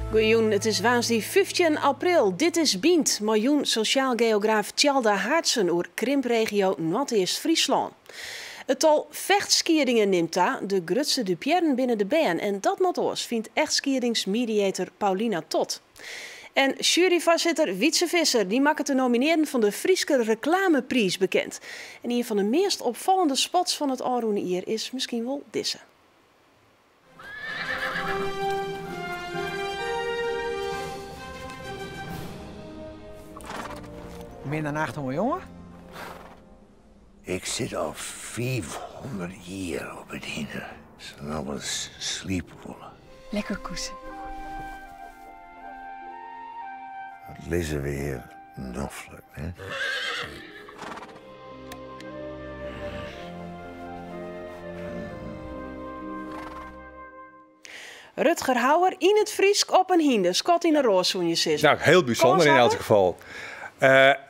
Goeiejoen, het is woensdag 15 april. Dit is Bient, miljoen sociaal geograaf Tjalda Haartsen oer krimpregio Noord-East-Friesland. Het tal vechtskieringen neemt daar de grutste dupierren binnen de band. En dat not oors vindt echtskieringsmediator Paulina Tot. En juryvoorzitter Wietse Visser die maakt de nomineren van de Frieske Reclameprijs bekend. En een van de meest opvallende spots van het Alroene hier is misschien wel deze. Minder nacht, hoor, jongen. Ik zit al 500 jaar op het hinder. Zal nou wel eens sliepen willen. Lekker koesen. Het lezen weer noffelijk, hè? Rutger Hauer in het Friesk op een hinder. Scott in een rooszoenje zit. Nou, heel bijzonder in elk geval.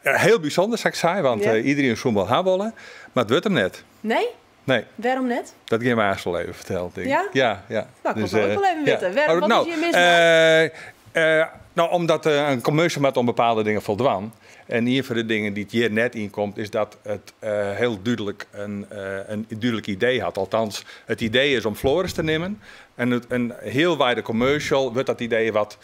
Heel bijzonder, zou ik zeggen, want iedereen zou wel hebben willen, maar het wordt hem net. Nee? Nee. Waarom net? Dat ging mij wel even verteld. Denk ik. Ja? Ja. Nou, ik dus, wil ook wel even weten. Ja. Wat is hier mis? Nou, omdat een commercial met om bepaalde dingen voldwaan. En een van de dingen die het hier net inkomt, is dat het heel duidelijk een duidelijk idee had. Althans, het idee is om Floris te nemen. En een heel wijde commercial wordt dat idee wat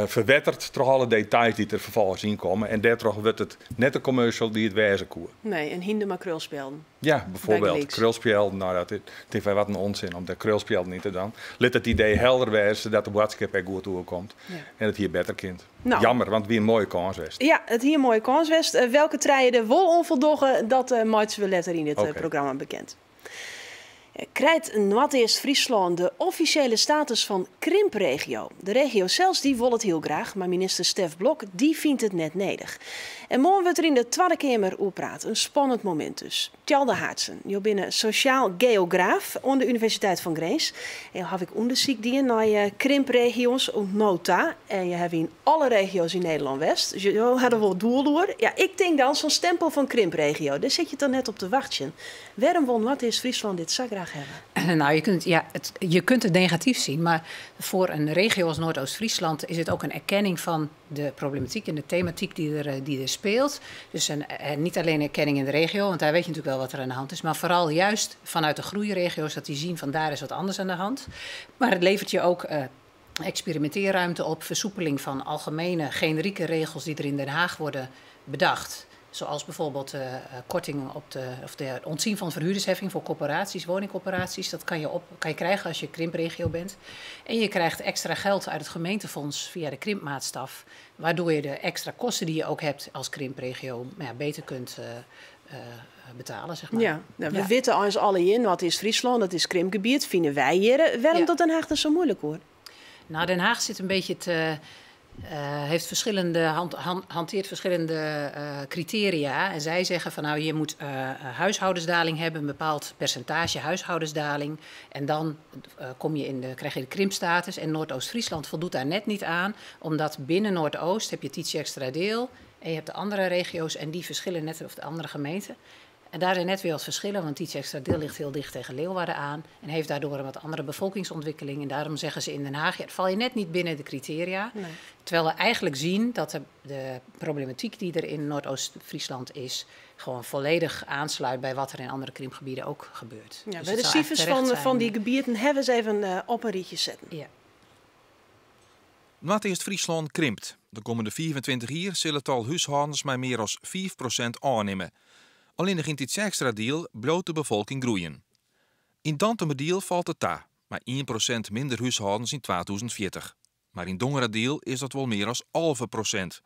verwetterd door alle details die er vervolgens in komen. En daardoor wordt het net een commercial die het wezen koer. Nee, een hinder maar krulspelden. Ja, bijvoorbeeld. Krulspel, nou dat is wat een onzin om de krulspel niet te doen. Let het idee helder wezen dat de boodschap er goed toekomt. Ja. En het hier beter kind. Nou. Jammer, want wie een mooie kans west. Ja, het hier een mooie kans west. Welke treien er wel onvoldogen, dat maakt we letter in dit programma bekend. Krijgt Noord-East-Friesland de officiële status van krimpregio. De regio zelfs die wil het heel graag, maar minister Stef Blok die vindt het net nedig. En morgen wordt er in de Tweede Kamer over praten. Een spannend moment dus. Tjalda Haartsen, je bent sociaal geograaf aan de Universiteit van Grace. En heb ik onderzoek die naar krimpregio's und nota. En je hebt in alle regio's in Nederland-West. Dus je hadden wel doel door. Ja, ik denk dan zo'n stempel van krimpregio. Daar zit je dan net op te wachten. Waarom wil Noord-East-Friesland dit zo graag hebben? Nou, je kunt het negatief zien, maar voor een regio als Noordoost-Friesland is het ook een erkenning van de problematiek en de thematiek die er speelt. Dus niet alleen erkenning in de regio, want daar weet je natuurlijk wel wat er aan de hand is, maar vooral juist vanuit de groeiregio's dat die zien van daar is wat anders aan de hand. Maar het levert je ook experimenteerruimte op, versoepeling van algemene generieke regels die er in Den Haag worden bedacht. Zoals bijvoorbeeld korting op de ontzien van verhuurdersheffing voor corporaties, woningcorporaties. Dat kan je krijgen als je krimpregio bent. En je krijgt extra geld uit het gemeentefonds via de krimpmaatstaf. Waardoor je de extra kosten die je ook hebt als krimpregio beter kunt betalen, zeg maar. Ja, we weten ons alle in, wat is Friesland, dat is krimpgebied, vinden wij hier. Waarom dat Den Haag er zo moeilijk hoor? Nou, Den Haag zit een beetje heeft hanteert verschillende criteria. En zij zeggen van nou, je moet huishoudensdaling hebben, een bepaald percentage huishoudensdaling. En dan krijg je de krimpstatus. En Noordoost-Friesland voldoet daar net niet aan. Omdat binnen Noordoost heb je het ietsje extra deel. En je hebt de andere regio's en die verschillen net, of de andere gemeenten. En daar zijn net weer wat verschillen, want iets extra deel ligt heel dicht tegen Leeuwarden aan. En heeft daardoor een wat andere bevolkingsontwikkeling. En daarom zeggen ze in Den Haag, het val je net niet binnen de criteria. Nee. Terwijl we eigenlijk zien dat de problematiek die er in Noordoost-Friesland is, gewoon volledig aansluit bij wat er in andere krimpgebieden ook gebeurt. Ja, dus bij de cijfers van die gebieden hebben ze even op een rietje zetten. Ja. Noord-East-Friesland krimpt. De komende 24 jaar zullen het al huishoudens met meer dan 5% aannemen. Alleen in dit extra deel bloot de bevolking groeien. In Dantemer deel valt het ta, maar 1% minder huishoudens in 2040. Maar in Dongere deel is dat wel meer dan 0,5%.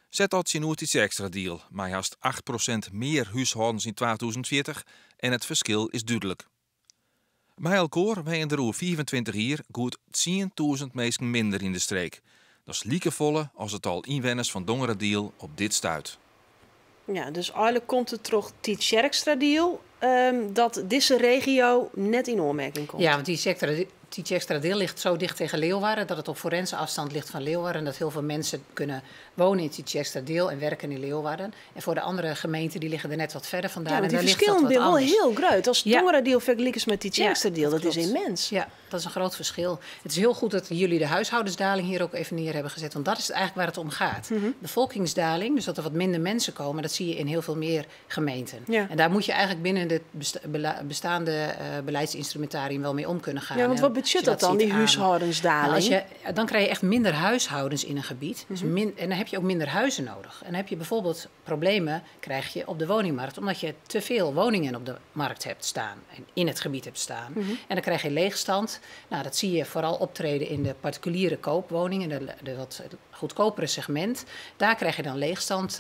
Zet dat in het extra deel, maar haast 8% meer huishoudens in 2040 en het verschil is duidelijk. Bij elkaar waren er over 24 jaar goed 10.000 mensen minder in de streek. Dat is liekevolle als het al inwoners van Dongere deel op dit stuit. Ja, dus eigenlijk komt het toch die extra deal dat deze regio net in aanmerking komt. Ja, want die Tietje Extra Deel ligt zo dicht tegen Leeuwarden dat het op forense afstand ligt van Leeuwarden. En dat heel veel mensen kunnen wonen in Tietje Extra Deel en werken in Leeuwarden. En voor de andere gemeenten die liggen er net wat verder vandaan. Ja, want en die daar verschillen ligt dat wat wel anders. heel groot. Als het Tongeradeel vergelijkt is met Tietje Ja, Extra Deel, dat is klopt. immens. Ja, dat is een groot verschil. Het is heel goed dat jullie de huishoudensdaling hier ook even neer hebben gezet. Want dat is eigenlijk waar het om gaat. Bevolkingsdaling, dus dat er wat minder mensen komen, dat zie je in heel veel meer gemeenten. Ja. En daar moet je eigenlijk binnen het bestaande beleidsinstrumentarium wel mee om kunnen gaan. Ja, want wat En budget als je dat dan, ziet die aan- huishoudensdaling? Nou, dan krijg je echt minder huishoudens in een gebied. Dus en dan heb je ook minder huizen nodig. En dan heb je bijvoorbeeld problemen krijg je op de woningmarkt. Omdat je te veel woningen op de markt hebt staan. En in het gebied hebt staan. En dan krijg je leegstand. Nou, dat zie je vooral optreden in de particuliere koopwoningen. De wat goedkopere segment. Daar krijg je dan leegstand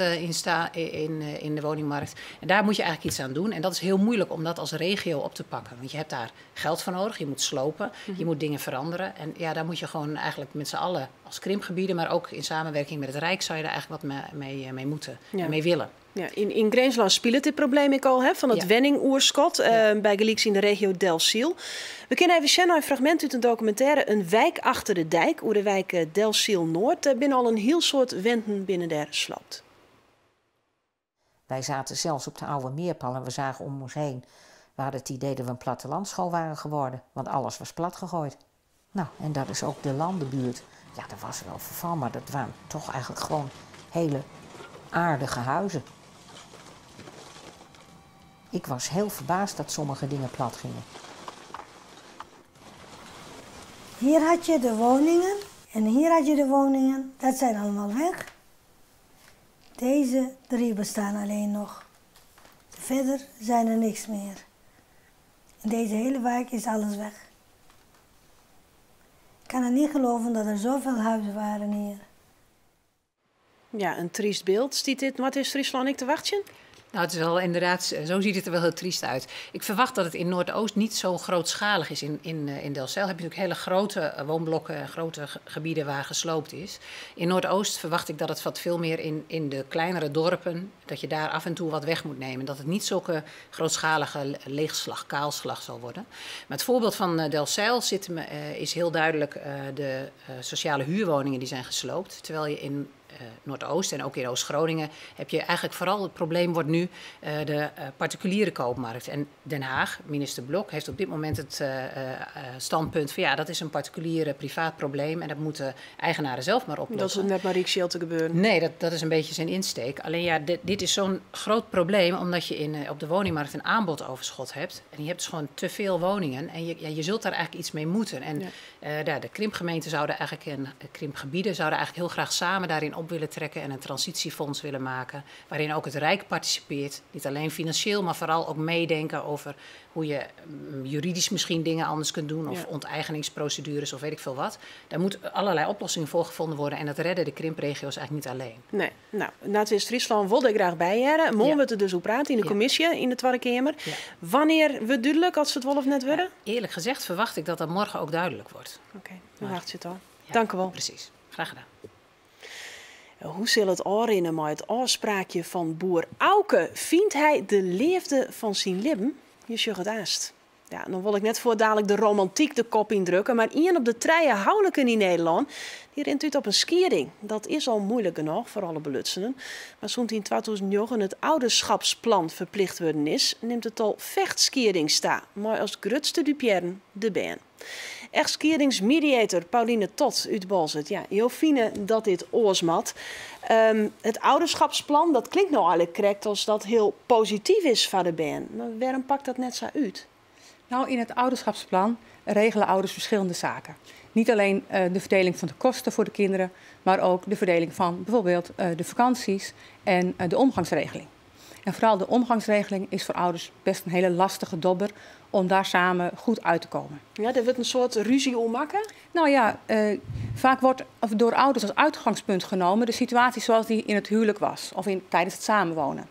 in de woningmarkt. En daar moet je eigenlijk iets aan doen. En dat is heel moeilijk om dat als regio op te pakken. Want je hebt daar geld voor nodig. Je moet slopen. Je moet dingen veranderen. En ja, daar moet je gewoon eigenlijk met z'n allen als krimpgebieden, maar ook in samenwerking met het Rijk, zou je daar eigenlijk wat mee moeten en mee willen. Ja, in Greensland speelt dit probleem ik al, van het wenningoerschot bij Gelieks in de regio Delfziel. We kunnen even zien een fragment uit een documentaire Een wijk achter de dijk, hoe de wijk Delfziel-Noord binnen al een heel soort wenden binnen der sloopt. Wij zaten zelfs op de oude meerpal en we zagen om ons heen. We hadden het idee dat we een plattelandschool waren geworden, want alles was plat gegooid. Nou, en dat is ook de landenbuurt. Ja, dat was wel verval, maar dat waren toch eigenlijk gewoon hele aardige huizen. Ik was heel verbaasd dat sommige dingen plat gingen. Hier had je de woningen en hier had je de woningen. Dat zijn allemaal weg. Deze 3 bestaan alleen nog. Verder zijn er niks meer. In deze hele wijk is alles weg. Ik kan het niet geloven dat er zoveel huizen waren hier. Ja, een triest beeld. Stiet dit Matthias Friesland ik te wachten? Nou, het is wel inderdaad, zo ziet het er wel heel triest uit. Ik verwacht dat het in Noordoost niet zo grootschalig is. In Delfzijl heb je natuurlijk hele grote woonblokken en grote gebieden waar gesloopt is. In Noordoost verwacht ik dat het wat veel meer in de kleinere dorpen, dat je daar af en toe wat weg moet nemen. Dat het niet zulke grootschalige leegslag, kaalslag zal worden. Maar het voorbeeld van Delfzijl is heel duidelijk de sociale huurwoningen die zijn gesloopt. Terwijl je in Noordoost en ook in Oost-Groningen heb je eigenlijk vooral het probleem wordt nu de particuliere koopmarkt. En Den Haag, minister Blok, heeft op dit moment het standpunt van ja, dat is een particuliere privaat probleem en dat moeten eigenaren zelf maar oplossen. Dat is net maar Rijksgeld te gebeuren. Nee, dat is een beetje zijn insteek. Alleen ja, dit is zo'n groot probleem omdat je op de woningmarkt een aanbodoverschot hebt. En je hebt dus gewoon te veel woningen en je zult daar eigenlijk iets mee moeten. En de krimpgemeenten zouden eigenlijk en krimpgebieden zouden eigenlijk heel graag samen daarin op willen trekken en een transitiefonds willen maken, waarin ook het Rijk participeert. Niet alleen financieel, maar vooral ook meedenken over hoe je juridisch misschien dingen anders kunt doen, of onteigeningsprocedures of weet ik veel wat. Daar moet allerlei oplossingen voor gevonden worden en dat redden de krimpregio's eigenlijk niet alleen. Nee, nou, na Friesland wilde ik graag bijjaren. Morgen we het er dus op praten in de commissie, in de Tweede Kamer. Ja. Wanneer we duidelijk, als we het wel of net willen? Eerlijk gezegd verwacht ik dat dat morgen ook duidelijk wordt. Oké, dan wacht je het al. Dank u wel. Precies, graag gedaan. Hoe zal het aanrinnen met het afspraakje van boer Auke? Vindt hij de liefde van zijn leven? Je zegt het aast. Ja, dan wil ik net voor dadelijk de romantiek de kop indrukken. Maar iemand op de treien huwelijken in Nederland, die rent uit op een skiering. Dat is al moeilijk genoeg voor alle belutsenden. Maar zo'n in 2009 het ouderschapsplan verplicht worden is, neemt het al vechtskiering sta. Maar als grootste dupjeren de baan. Echtskieringsmediator Pauline Tot uit Balzet. Ja, heel fine dat dit oorsmat. Het ouderschapsplan, dat klinkt nou eigenlijk correct als dat heel positief is voor de baan. Maar waarom pakt dat net zo uit? Nou, in het ouderschapsplan regelen ouders verschillende zaken. Niet alleen de verdeling van de kosten voor de kinderen, maar ook de verdeling van bijvoorbeeld de vakanties en de omgangsregeling. En vooral de omgangsregeling is voor ouders best een hele lastige dobber om daar samen goed uit te komen. Ja, er wordt een soort ruzie ommaken? Nou ja, vaak wordt door ouders als uitgangspunt genomen de situatie zoals die in het huwelijk was of tijdens het samenwonen.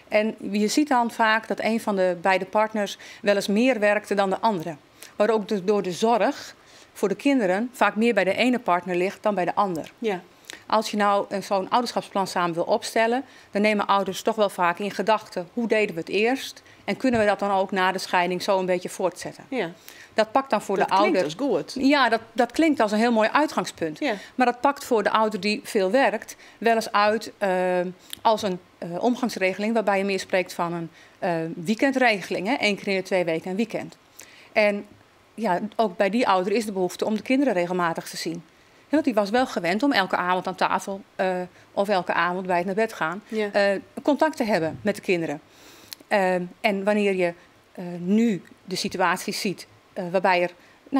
En je ziet dan vaak dat een van de beide partners wel eens meer werkte dan de andere. Maar ook door de zorg voor de kinderen vaak meer bij de ene partner ligt dan bij de ander. Ja. Als je nou zo'n ouderschapsplan samen wil opstellen, dan nemen ouders toch wel vaak in gedachten hoe deden we het eerst en kunnen we dat dan ook na de scheiding zo een beetje voortzetten. Ja. Dat pakt dan voor de ouder... Dat klinkt als goed. Ja, dat klinkt als een heel mooi uitgangspunt. Ja. Maar dat pakt voor de ouder die veel werkt wel eens uit als een omgangsregeling... waarbij je meer spreekt van een weekendregeling. Hè? 1 keer in de 2 weken een weekend. En ja, ook bij die ouder is de behoefte om de kinderen regelmatig te zien. Ja, want die was wel gewend om elke avond aan tafel of elke avond bij het naar bed gaan... contact te hebben met de kinderen. En wanneer je nu de situatie ziet waarbij er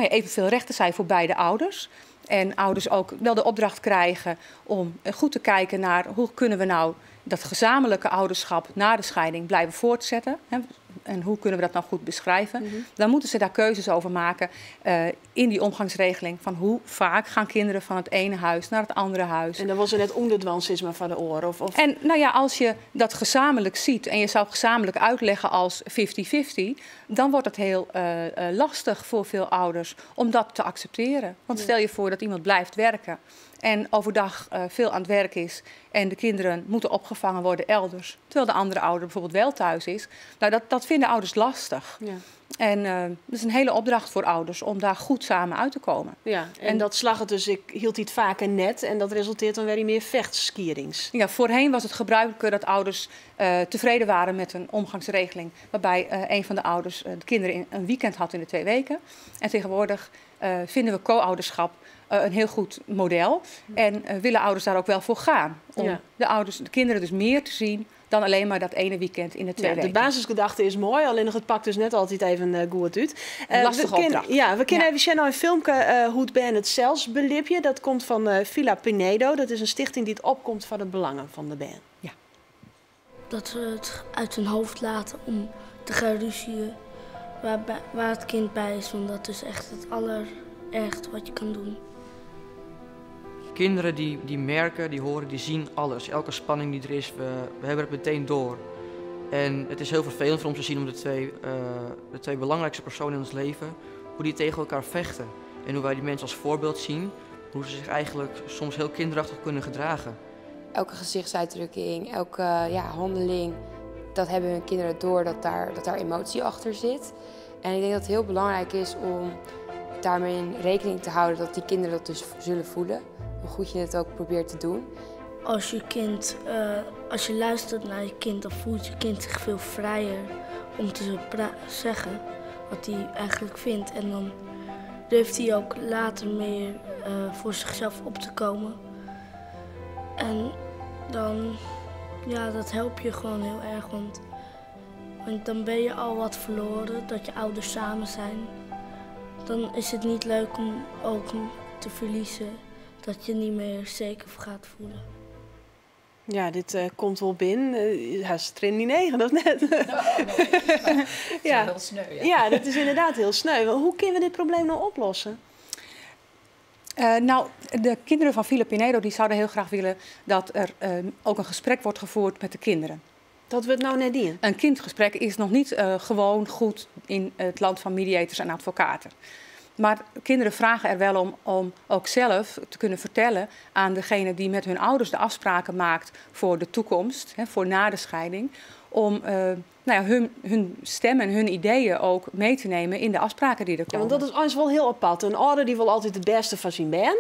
evenveel rechten zijn voor beide ouders... en ouders ook wel de opdracht krijgen om goed te kijken naar... hoe kunnen we nou dat gezamenlijke ouderschap na de scheiding blijven voortzetten... Hè? En hoe kunnen we dat nou goed beschrijven? Dan moeten ze daar keuzes over maken in die omgangsregeling... van hoe vaak gaan kinderen van het ene huis naar het andere huis. En dan was er net onderdwansisme van de oren? Of... En nou ja, als je dat gezamenlijk ziet en je zou gezamenlijk uitleggen als 50-50... dan wordt het heel lastig voor veel ouders om dat te accepteren. Want stel je voor dat iemand blijft werken... en overdag veel aan het werk is en de kinderen moeten opgevangen worden elders... terwijl de andere ouder bijvoorbeeld wel thuis is. Nou, dat vinden ouders lastig. Ja. En dat is een hele opdracht voor ouders om daar goed samen uit te komen. Ja, en dat slag het dus, ik hield het vaker net... en dat resulteert dan weer in meer vechtskierings. Ja, voorheen was het gebruikelijker dat ouders tevreden waren met een omgangsregeling... waarbij een van de ouders de kinderen een weekend had in de 2 weken. En tegenwoordig vinden we co-ouderschap... een heel goed model. En willen ouders daar ook wel voor gaan. Om de kinderen dus meer te zien dan alleen maar dat ene weekend in de 2 weken. De basisgedachte is mooi, alleen nog het pakt dus net altijd even goed uit. Lastige opdracht. We kennen even zien een filmpje hoe het Ben het zelfs belipje. Dat komt van Villa Pinedo. Dat is een stichting die het opkomt van het belangen van de Ben. Ja. Dat ze het uit hun hoofd laten om te gaan ruzien waar het kind bij is. Want dat is echt het allerergste wat je kan doen. Kinderen die merken, die horen, die zien alles. Elke spanning die er is, we hebben het meteen door. En het is heel vervelend voor ons te zien om de twee belangrijkste personen in ons leven, hoe die tegen elkaar vechten. En hoe wij die mensen als voorbeeld zien, hoe ze zich eigenlijk soms heel kinderachtig kunnen gedragen. Elke gezichtsuitdrukking, elke handeling, dat hebben hun kinderen door dat daar emotie achter zit. En ik denk dat het heel belangrijk is om daarmee in rekening te houden dat die kinderen dat dus zullen voelen. Hoe goed je het ook probeert te doen. Als je luistert naar je kind, dan voelt je kind zich veel vrijer om te zeggen wat hij eigenlijk vindt. En dan durft hij ook later meer voor zichzelf op te komen. En dan, dat helpt je gewoon heel erg. Want dan ben je al wat verloren, dat je ouders samen zijn. Dan is het niet leuk om ook te verliezen. Dat je niet meer zeker gaat voelen. Ja, dit komt wel binnen. Hij is erin niet 9, of net? Ja, heel sneu. Ja, dat is inderdaad heel sneu. Hoe kunnen we dit probleem nou oplossen? De kinderen van Villa Pinedo die zouden heel graag willen dat er ook een gesprek wordt gevoerd met de kinderen. Dat we het nou net doen? Een kindgesprek is nog niet gewoon goed in het land van mediators en advocaten. Maar kinderen vragen er wel om ook zelf te kunnen vertellen aan degene die met hun ouders de afspraken maakt voor de toekomst, voor na de scheiding, om hun stem en hun ideeën ook mee te nemen in de afspraken die er komen. Ja, want dat is ons wel heel apart. Een ouder die wil altijd het beste van zijn ben,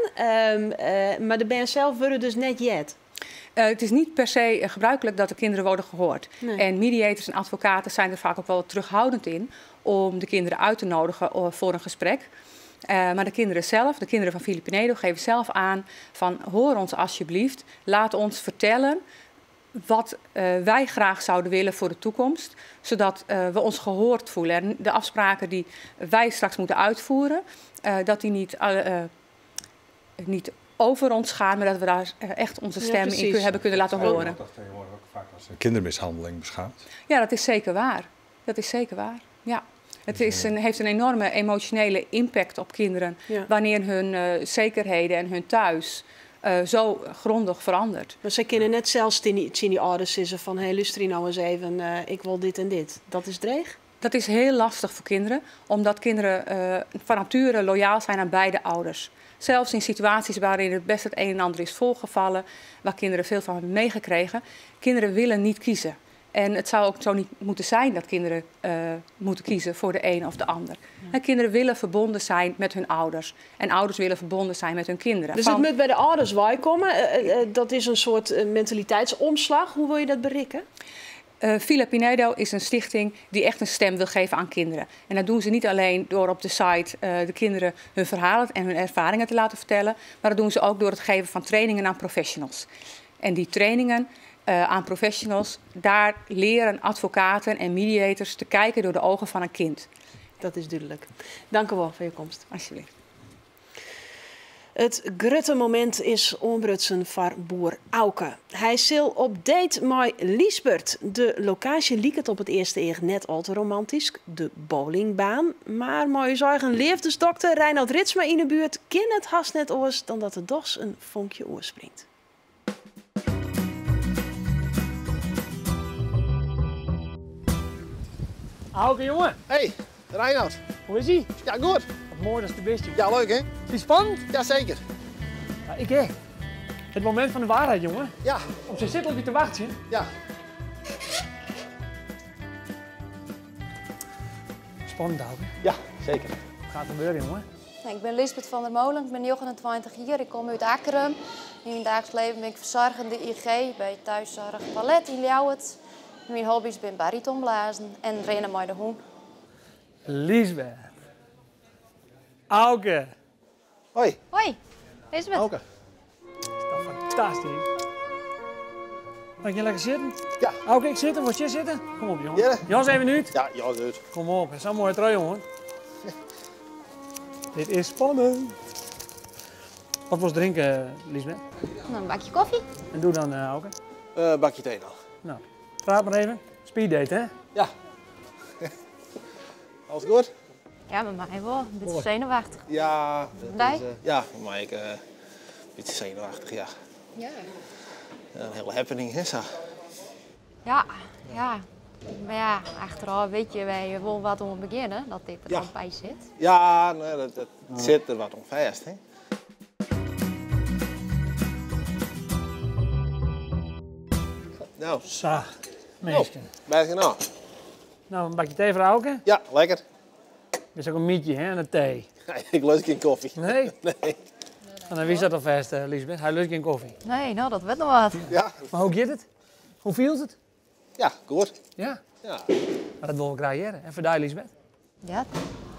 maar de ben zelf worden dus net jet. Het is niet per se gebruikelijk dat de kinderen worden gehoord. Nee. En mediators en advocaten zijn er vaak ook wel terughoudend in om de kinderen uit te nodigen voor een gesprek. Maar de kinderen zelf, de kinderen van Villa Pinedo, geven zelf aan van hoor ons alsjeblieft, laat ons vertellen wat wij graag zouden willen voor de toekomst, zodat we ons gehoord voelen. En de afspraken die wij straks moeten uitvoeren, dat die niet over ons gaan, maar dat we daar echt onze stem in hebben kunnen laten horen. Dat tegenwoordig ook vaak als kindermishandeling beschouwd. Ja, dat is zeker waar. Dat is zeker waar, ja. Het heeft een enorme emotionele impact op kinderen wanneer hun zekerheden en hun thuis zo grondig verandert. Maar zij kunnen net zelfs zien die ouders zeggen van hey, luister nou eens even, ik wil dit en dit. Dat is dreig? Dat is heel lastig voor kinderen, omdat kinderen van nature loyaal zijn aan beide ouders. Zelfs in situaties waarin het best het een en ander is voorgevallen, waar kinderen veel van hebben meegekregen. Kinderen willen niet kiezen. En het zou ook zo niet moeten zijn dat kinderen moeten kiezen voor de een of de ander. Ja. Kinderen willen verbonden zijn met hun ouders. En ouders willen verbonden zijn met hun kinderen. Dus het moet bij de ouders komen. Dat is een soort mentaliteitsomslag. Hoe wil je dat bereiken? Villa Pinedo is een stichting die echt een stem wil geven aan kinderen. En dat doen ze niet alleen door op de site de kinderen hun verhalen en hun ervaringen te laten vertellen. Maar dat doen ze ook door het geven van trainingen aan professionals. En die trainingen aan professionals, daar leren advocaten en mediators te kijken door de ogen van een kind. Dat is duidelijk. Dank u wel voor je komst. Alsjeblieft. Het grote moment is onbrutsen voor boer Auke. Hij zal op date met Liesbert. De locatie liep het op het eerste eer net al te romantisch, de bowlingbaan. Maar met je eigen leefdesdokter Reinhard Ritsma in de buurt kan het haast net oors dan dat de dos een vonkje oorspringt. Auke, jongen. Hey, Reinhard. Hoe is ie? Ja, goed. Wat mooi, dat is de beste. Ja, leuk hè? Is het spannend? Jazeker. Ja, ik hè. Het moment van de waarheid, jongen. Ja. Op zijn zit op je te wachten. Ja. Spannend, Auke. Ja, zeker. Wat gaat er gebeuren, jongen? Ik ben Liesbeth van der Molen, ik ben 29 jaar, ik kom uit Akkeren. In mijn dagelijks leven ben ik verzorgende IG bij thuiszorg Palet in Ljouwert. Mijn hobby's zijn baritonblazen en rennen met de hoen. Liesbeth. Auke. Hoi. Hoi, Liesbeth. Auke. Dat is toch fantastisch. Mag je lekker zitten? Ja. Auke, ik zitten. Word je zitten? Kom op, jongen. Ja. Jos, even nu. Ja, ja, goed. Kom op, het is zo'n mooie trui, jongen. Dit is spannend. Wat was drinken, Liesbeth? Een bakje koffie. En doe dan, Auke. Bakje thee dan. Nou, praat maar even. Speeddate, hè? Ja. Alles goed? Ja, met mij wel. Een beetje zenuwachtig. Ja. Nee? Is, ja, voor mij een beetje zenuwachtig, ja. Ja. Een hele happening, hè, zo. Ja, ja. Maar ja, achteraf weet je wel wat om te beginnen, dat dit er al bij zit. Ja, nee, dat zit er wat om vast, hè. Nou. Zo, meisje. Bij je nou? Nou, een bakje thee voor Auke? Ja, lekker. Is ook een mietje, hè, en een thee. Nee, ik lust geen koffie. Nee? Nee. En dan wist dat al vast, Liesbeth. Hij lust geen koffie. Nee, nou, dat weet nog wat. Ja. Maar hoe gaat het? Hoe viel het? Ja, goed. Ja? Ja. Maar dat willen we graag jaren. En voor jou, Liesbeth? Ja,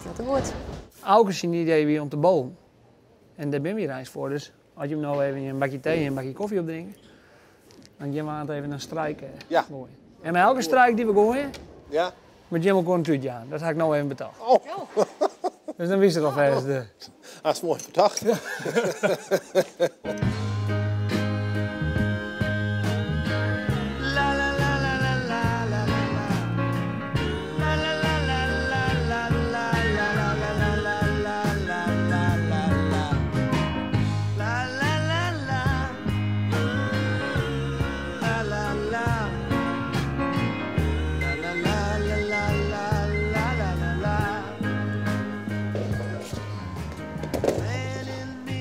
dat is goed. Auke is een idee weer om te bouwen. En daar ben je reis voor. Dus als je hem nou even een bakje thee en een bakje koffie opdrinken, dan gaan we aan het even een strijk gooien. En met elke strijk die we gooien, ja. met Jim ook een tuutje aan. Dat ga ik nou even betaald. Oh. Dus dan wist het al vast. Dat is mooi bedacht. Ja.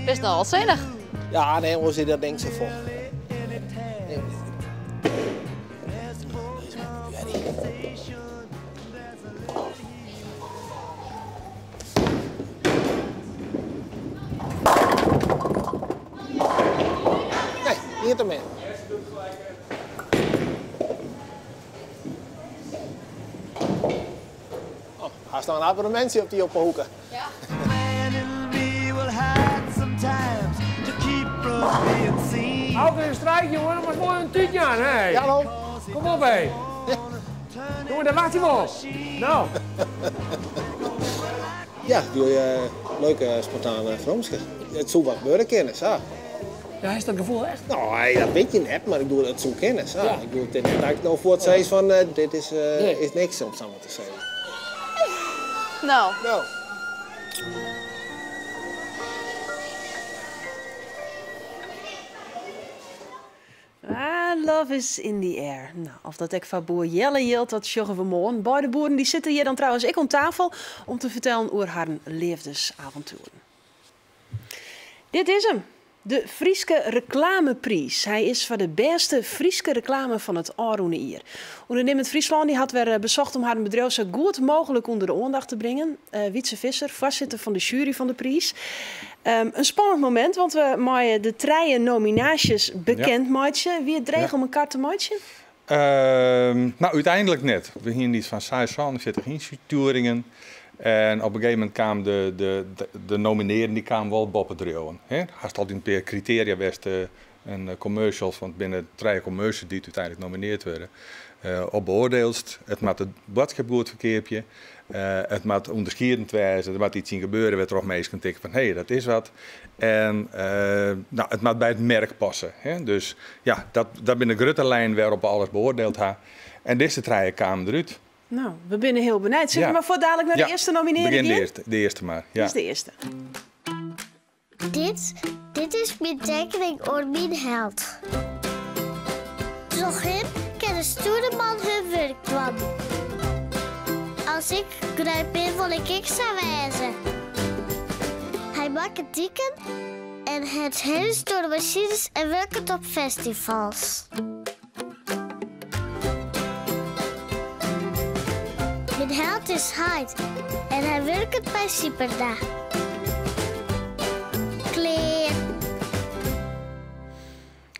Best wel zinnig. Ja, nee, hoe zit dat denk ik zo vol? Nee, niet ermee. Oh, hij staat een abonnementje op die ophoeken. Ja. Auke, een strijk, jongen. Dan moet mooi een tuutje aan, hè? Ja, dan. Kom op, hé. Jongen, daar wacht hij op. Nou. Ja, doe je leuke spontane fromsken. Het zou wat gebeuren kennen, zo. Ja, is dat gevoel echt? Nou, hey, dat weet je net, maar ik doe het zo kennen, zo. Ja. Ik doe het net dat ik nou voor het zei van, dit is niks om samen te zeggen. Nou. Nou. Love is in the air. Nou, of dat ik van boer Jelle hield, dat sjoggen we morgen. Beide boeren die zitten hier dan trouwens ik om tafel om te vertellen over haar levensavonturen. Dit is hem. De Frieske Reclameprijs. Hij is voor de beste Frieske reclame van het Aroene hier. Ondernemend Friesland die had weer bezocht om haar bedrijf zo goed mogelijk onder de aandacht te brengen. Wietse Visser, voorzitter van de jury van de prijs. Een spannend moment, want we maken de 3 nominaties bekend maken. Wie het dreig om elkaar te maken? Nou, uiteindelijk net. We gingen iets van 46 insturingen. En op een gegeven moment kwamen de nomineren die kwamen wel boven het drieën. Hij had altijd een paar criteria best en commercials, want binnen 3 commercials die uiteindelijk genomineerd werden, op beoordeeld. Het moet het boodschap goed verkeerpje. Het moet onderscheidend wijzen. Er moet iets in gebeuren waar toch mee kan tikken van hé, dat is wat. En nou, het moet bij het merk passen. Hè? Dus ja, dat binnen de grote lijn waarop we alles beoordeeld hebben. En deze 3 kwamen eruit. Nou, we zijn heel benieuwd. Zeg maar voor dadelijk naar de eerste nominering. Begin de eerste maar. Ja. Dit is de eerste. Dit is mijn tekening over mijn held. Zo hem kan de stoere man hun werk kwam. Als ik grijp in, wil ik zou wijzen. Hij maakt het dikken en het hele stoere machines en werkt op festivals. Mijn held is Hyde en hij werkt bij Siperda. Kleer.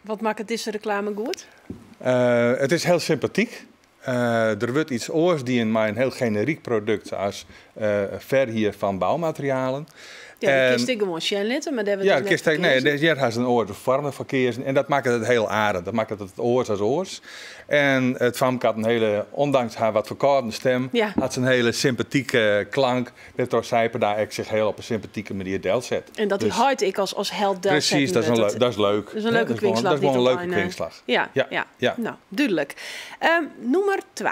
Wat maakt deze reclame goed? Het is heel sympathiek. Er wordt iets oors die in mijn heel generiek product als verhier van bouwmaterialen. Ja, de kist ik gewoon Shenlitten, maar daar hebben we dus hier heeft een oor vormen van keersen en dat maakt het heel aardig. Dat maakt het oors als oors. En het famke had een hele, ondanks haar wat verkouden stem, had ze een hele sympathieke klank. Dat door Zijper daar zich heel op een sympathieke manier deel zet. En dat die hard ik als held deel zet. Precies, dat is leuk. Dat is een leuke kwinkslag. Dat is gewoon een leuke kwinkslag. Ja. Nou, duidelijk. Nummer 2.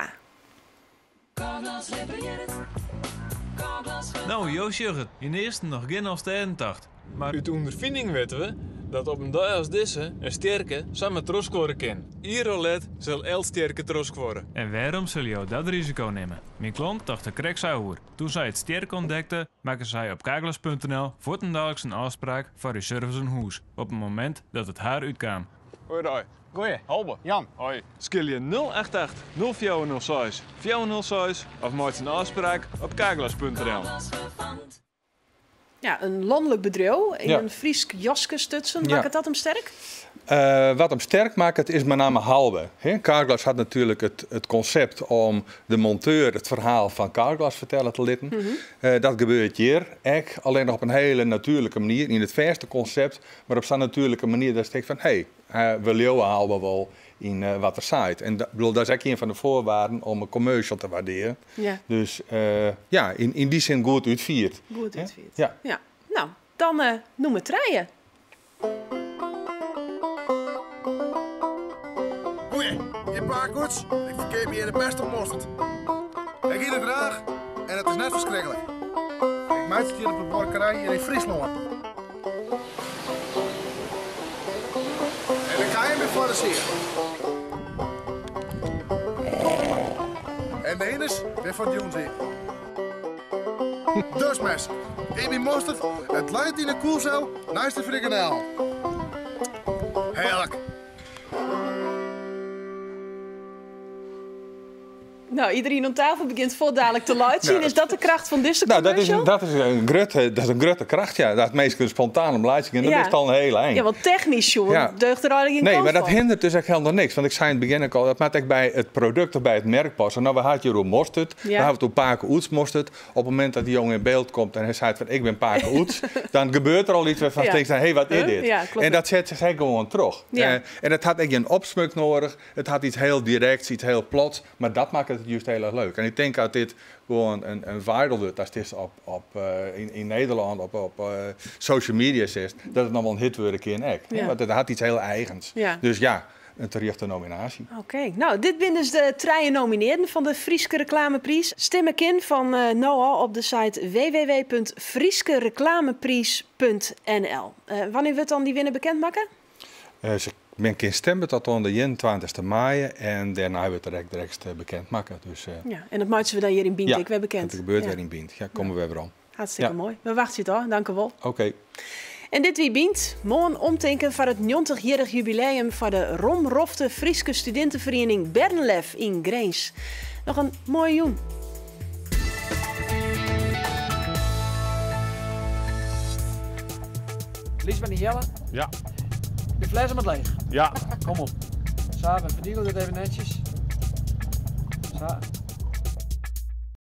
Nou, Joost Jurgen, in de eerste nog geen als de 81. Maar uit ondervinding weten we dat op een dag als deze een sterke samen trosk worden kan. Irolet zal el sterke trosk worden. En waarom zul je dat risico nemen? Mijn klant dacht de krek zou hoor. Toen zij het sterk ontdekte, maakte zij op kaglas.nl voortendagelijks een afspraak voor uw service en hoes. Op het moment dat het haar uitkwam. Hoi daar. Goeie, Halbe, Jan. Hoi. Skil je 088 0406 406 of maak een afspraak op kaglas.nl. Ja, een landelijk bedrijf in een Friesk jaske stutsen. Maakt het dat hem sterk? Wat hem sterk maakt, het is met name Halbe. Carglass had natuurlijk het concept om de monteur het verhaal van Carglass vertellen te laten. Dat gebeurt hier echt, alleen nog op een hele natuurlijke manier. In het verste concept, maar op zo'n natuurlijke manier dat je denkt van hé, we leeuwen Halbe wel in wat er zaait. En dat is eigenlijk een van de voorwaarden om een commercial te waarderen. Ja. Dus ja, in die zin goed uitvierd. Goed uitvierd. Ja. Nou, dan nummer 3. Goeie, je paarkoets. Ik verkeer me hier de beste mosterd. Ik eet het graag en het is net verschrikkelijk. Ik maak het hier op de borkerij hier in Friesland. En ik ga hem weer voor de zeer. En de ene weer van Joensie. Dus mes, Amy mosterd, het leidt in de koelcel naast de frikandel. Heerlijk. Nou, iedereen aan tafel begint vol dadelijk te luid zien. Is dat de kracht van deze commercial? Dat is een grote kracht, ja. Dat meestal spontaan om luid en dat is al een hele eind. Ja, want technisch, joh, deugt er eigenlijk geen Nee, maar dat hindert dus echt helemaal niks. Want ik zei in het begin al, dat maakt echt bij het product of bij het merk passen. Nou, we hadden hier ook mosterd. We hebben het ook Paken Oets mosterd. Op het moment dat die jongen in beeld komt en hij zegt van ik ben Paken Oets, dan gebeurt er al iets waarvan je denkt, hé, wat is dit? Ja, en dat zet zich gewoon terug. En het had echt een opsmuk nodig. Het had iets heel directs, iets heel plots. Maar dat maakt het juist heel erg leuk. En ik denk dat dit gewoon een viral wordt als dit in Nederland op social media zit, dat het nog wel een hit wordt in ek. Want het had iets heel eigens. Ja. Dus ja, een terechte nominatie. Oké, nou dit zijn dus de 3 nomineerden van de Frieske Reclameprijs. Stem ik in van Noah op de site www.frieskereclameprijs.nl. Wanneer wordt dan die winnaar bekendmaken? Men kan stemmen tot aan de 21 mei en daarna hebben we het direct bekend maken. Dus, ja, en dat maken we dan hier in Bient, weer bekend. Dat gebeurt weer in Bient. Ja, komen we weer om. Hartstikke mooi. We wachten het hoor, dank u wel. Oké. En dit wie bient, morgen omdenken voor het 90-jarig jubileum van de Romrofte Frieske Studentenvereniging Bernlef in Greens. Nog een mooi joen. Lies van die Jelle? Ja. De fles met leeg? Ja. Kom op. Samen, verdienen we dit even netjes. Zo.